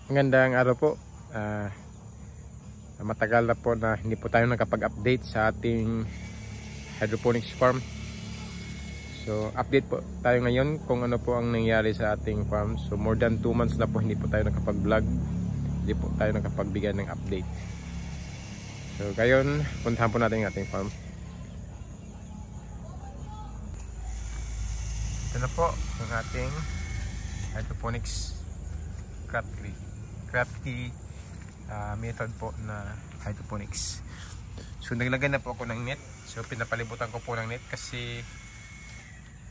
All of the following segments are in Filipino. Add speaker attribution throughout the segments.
Speaker 1: Magandang araw po. Matagal na po na hindi po tayo nakapag-update sa ating hydroponics farm. So update po tayo ngayon kung ano po ang nangyari sa ating farm. So more than 2 months na po hindi po tayo nakapag-vlog, hindi po tayo nakapagbigay ng update. So ngayon puntahan po natin ang ating farm. Ito na po ang ating hydroponics crafty method po na hydroponics. So naglagay na po ako ng net. So pinapalibutan ko po ng net kasi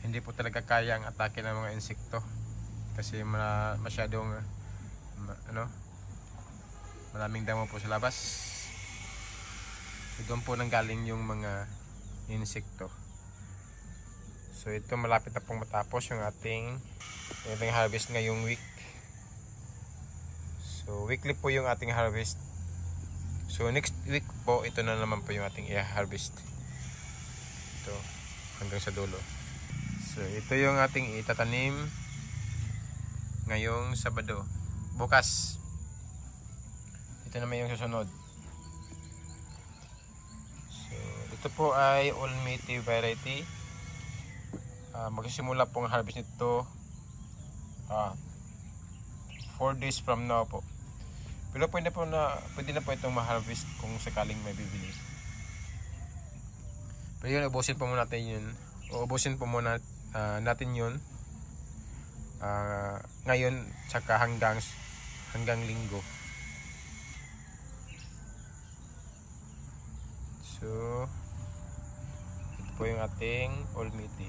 Speaker 1: hindi po talaga kaya ang atake ng mga insekto kasi masyadong maraming damo po sa labas. So doon po nanggaling yung mga insekto. So ito malapit na pong matapos yung ating harvest ngayong week. So weekly po yung ating harvest. So next week po ito na naman po yung ating i-harvest. Ito hanggang sa dulo. So ito yung ating itatanim ngayong Sabado. Bukas ito naman yung susunod. So ito po ay Almighty variety. Magsisimula pong harvest nito 4 days from now po. Pero pwede na po itong ma-harvest kung sakaling may bibili. Pero yun, ubusin po muna natin yun. Ubusin po muna natin yun ngayon tsaka hanggang linggo. So ito po yung ating Almighty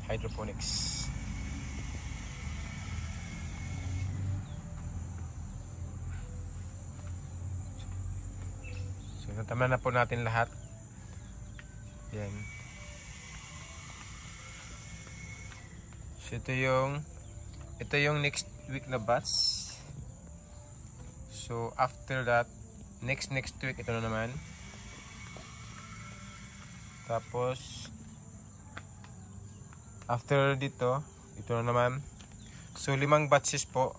Speaker 1: hydroponics. So natama na po natin lahat. Yan. So ito yung next week na batch. So after that next week ito na naman. Tapos after dito ito na naman. So 5 batches po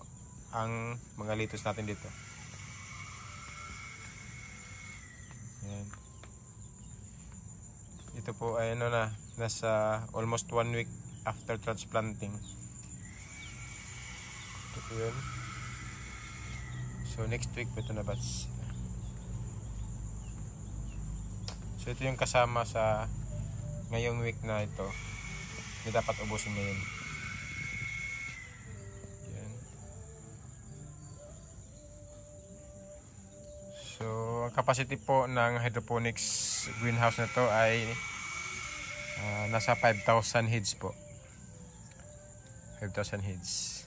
Speaker 1: ang mga litos natin dito. Yan. Ito po ay nasa almost 1 week after transplanting. Ito po yun. So next week po ito na batch. So ito yung kasama sa ngayong week na ito. Hindi dapat ubusin ngayon. Yan. So ang capacity po ng hydroponics greenhouse na to ay nasa 5,000 heads po. 5,000 heads.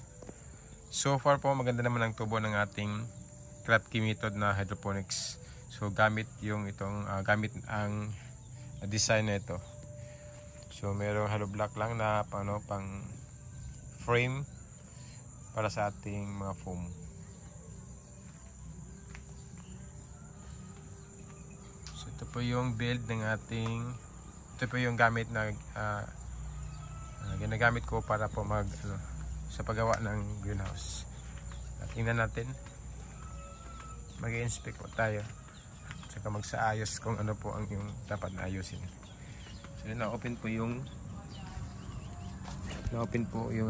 Speaker 1: So far po maganda naman ang tubo ng ating crafty method na hydroponics. So gamit ang design na ito. So merong hollow block lang na pang frame para sa ating mga foam. So ito po yung build ng ito po yung gamit na ginagamit ko para po sa paggawa ng greenhouse. At tingnan natin. Mag-i-inspect po tayo. Saka magsaayos kung ano po ang yung dapat na ayusin. So na-open po yung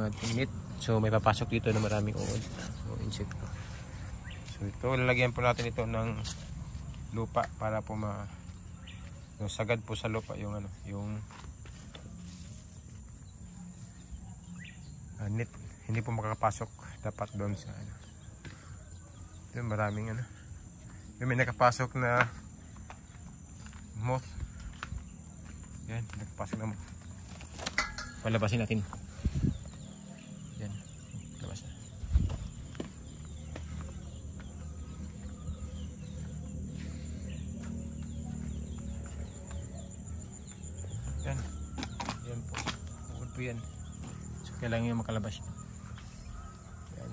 Speaker 1: ating net. So may papasok dito na maraming uod o insekto. So ito lalagyan po natin ito ng lupa para po yung sagad po sa lupa yung net hindi po makakapasok dapat doon sa ito maraming yung may nakapasok na moth. Yan, nakapasok na moth. Palabasin natin. Yan, labas na. Yan. Yan po. Bukod po yan. So kailangan yung makalabas. Yan.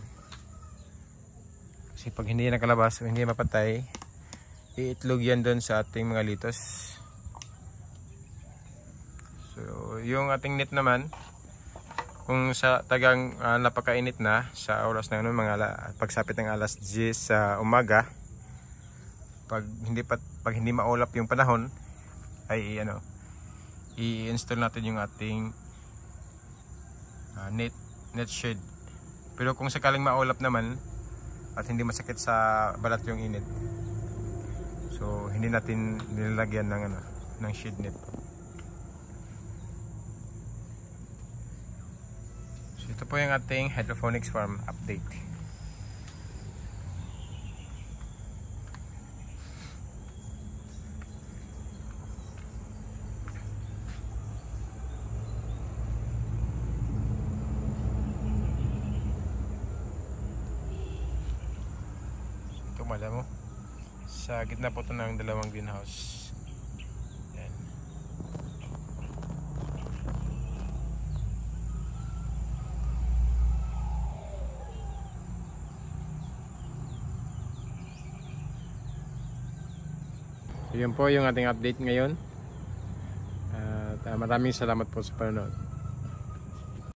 Speaker 1: Kasi pag hindi nakalabas, hindi mapatay, iitlog yan doon sa ating mga litos. So yung ating net naman kung sa tagang napakainit na sa oras na ano, pagsapit ng alas 10 sa umaga, pag hindi maulap yung panahon, ay i-install natin yung ating net shade. Pero kung sakaling maulap naman at hindi masakit sa balat yung init, so hindi natin nilalagyan ng shade net. So ito po yung ating hydroponics farm update. Alam mo, sa gitna po ito ng dalawang greenhouse. Yan. So, yun po yung ating update ngayon. At maraming salamat po sa panonood.